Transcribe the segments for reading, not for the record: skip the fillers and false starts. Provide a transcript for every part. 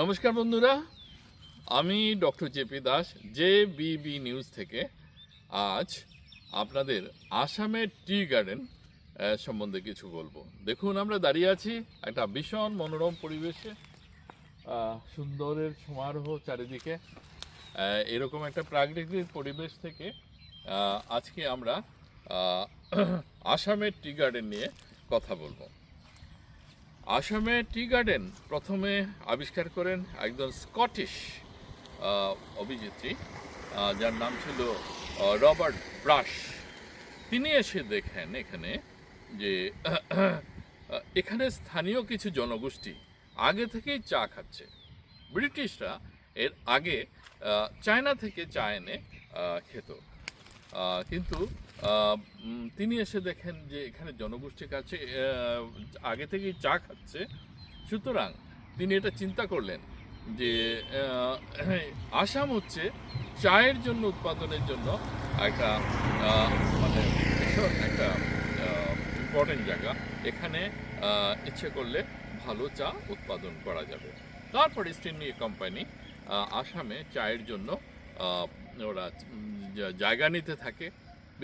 নমস্কার বন্ধুরা, আমি doctor JP Das JBB news থেকে আজ আপনাদের আসামের টি গার্ডেন সম্বন্ধে কিছু বলবো। দেখুন, আমরা দাঁড়িয়ে আছি একটা ভীষণ মনোরম পরিবেশে, সুন্দরের সমারোহ চারিদিকে। এরকম একটা প্রাকৃতিক পরিবেশ থেকে আজকে আমরা আসামের টি গার্ডেন নিয়ে কথা বলবো। আসামে টি গার্ডেন প্রথমে আবিষ্কার করেন একজন স্কটিশ অভিনেত্রী, যার নাম ছিল রবার্ট ব্রাশ। তিনি এসে দেখেন এখানে যে এখানে স্থানীয় কিছু জনগোষ্ঠী আগে থেকেই চা খাচ্ছে। ব্রিটিশরা এর আগে চায়না থেকে চা এনে খেত, কিন্তু তিনি এসে দেখেন যে এখানে জনগোষ্ঠীর কাছে আগে থেকেই চা খাচ্ছে। সুতরাং তিনি এটা চিন্তা করলেন যে আসাম হচ্ছে চায়ের জন্য উৎপাদনের জন্য একটা মানে একটা ইম্পর্টেন্ট জায়গা। এখানে ইচ্ছে করলে ভালো চা উৎপাদন করা যাবে। তারপর ইস্ট ইন্ডিয়া কোম্পানি আসামে চায়ের জন্য ওরা জায়গা নিতে থাকে,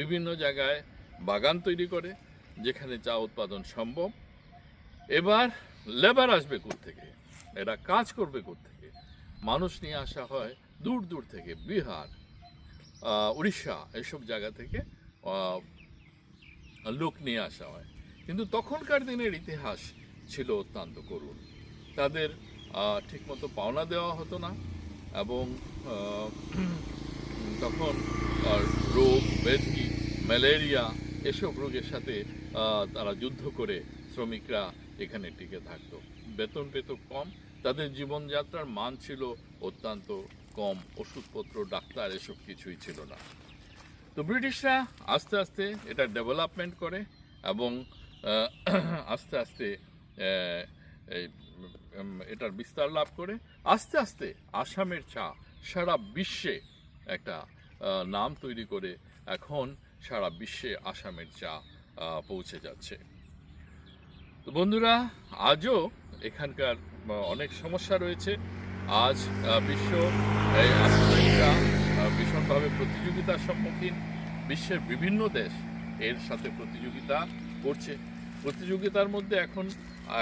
বিভিন্ন জায়গায় বাগান তৈরি করে যেখানে চা উৎপাদন সম্ভব। এবার লেবার আসবে কোত্থেকে, এরা কাজ করবে কোত্থেকে? মানুষ নিয়ে আসা হয় দূর দূর থেকে, বিহার, উড়িষ্যা, এসব জায়গা থেকে লোক নিয়ে আসা হয়। কিন্তু তখনকার দিনের ইতিহাস ছিল অত্যন্ত করুণ। তাদের ঠিকমতো পাওনা দেওয়া হতো না, এবং তখন রোগ ব্যাধি, ম্যালেরিয়া এসব রোগের সাথে তারা যুদ্ধ করে শ্রমিকরা এখানে টিকে থাকতো। বেতন পেত কম, তাদের জীবনযাত্রার মান ছিল অত্যন্ত কম, ওষুধপত্র, ডাক্তার এসব কিছুই ছিল না। তো ব্রিটিশরা আস্তে আস্তে এটা ডেভেলপমেন্ট করে এবং আস্তে আস্তে এটার বিস্তার লাভ করে। আস্তে আস্তে আসামের চা সারা বিশ্বে একটা নাম তৈরি করে এখন সারা বিশ্বে আসামের চা পৌঁছে যাচ্ছে। তো বন্ধুরা, আজও এখানকার অনেক সমস্যা রয়েছে। আজ বিশ্ব এই আসামের চা ভীষণভাবে প্রতিযোগিতার সম্মুখীন। বিশ্বের বিভিন্ন দেশ এর সাথে প্রতিযোগিতা করছে। প্রতিযোগিতার মধ্যে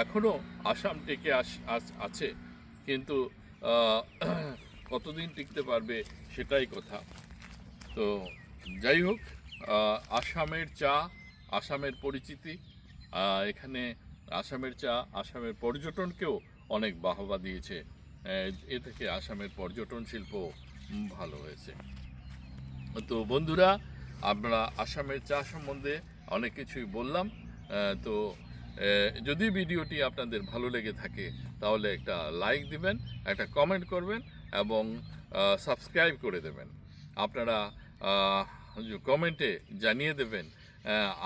এখনও আসাম টিকে আছে, কিন্তু কতদিন টিকতে পারবে সেটাই কথা। তো যাই হোক, আসামের চা, আসামের পরিচিতি, এখানে আসামের চা আসামের পর্যটনকেও অনেক বাহবা দিয়েছে। এ থেকে আসামের পর্যটন শিল্প ভালো হয়েছে। তো বন্ধুরা, আমরা আসামের চা সম্বন্ধে অনেক কিছুই বললাম। তো যদি ভিডিওটি আপনাদের ভালো লেগে থাকে তাহলে একটা লাইক দিবেন, একটা কমেন্ট করবেন এবং সাবস্ক্রাইব করে দেবেন। আপনারা কমেন্টে জানিয়ে দেবেন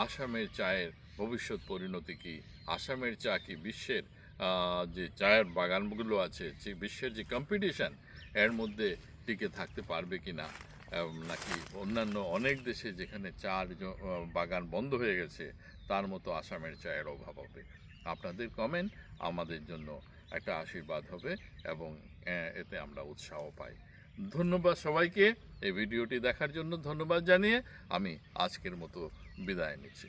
আসামের চায়ের ভবিষ্যৎ পরিণতি কী। আসামের চা কি বিশ্বের যে চায়ের বাগানগুলো আছে, যে বিশ্বের যে কম্পিটিশান, এর মধ্যে টিকে থাকতে পারবে কি না, নাকি অন্যান্য অনেক দেশে যেখানে চার বাগান বন্ধ হয়ে গেছে তার মতো আসামের চায়ের অভাব হবে? আপনাদের কমেন্ট আমাদের জন্য একটা আশীর্বাদ হবে এবং এতে আমরা উৎসাহ পাই। ধন্যবাদ সবাইকে এই ভিডিওটি দেখার জন্য। ধন্যবাদ জানিয়ে আমি আজকের মতো বিদায় নিচ্ছি।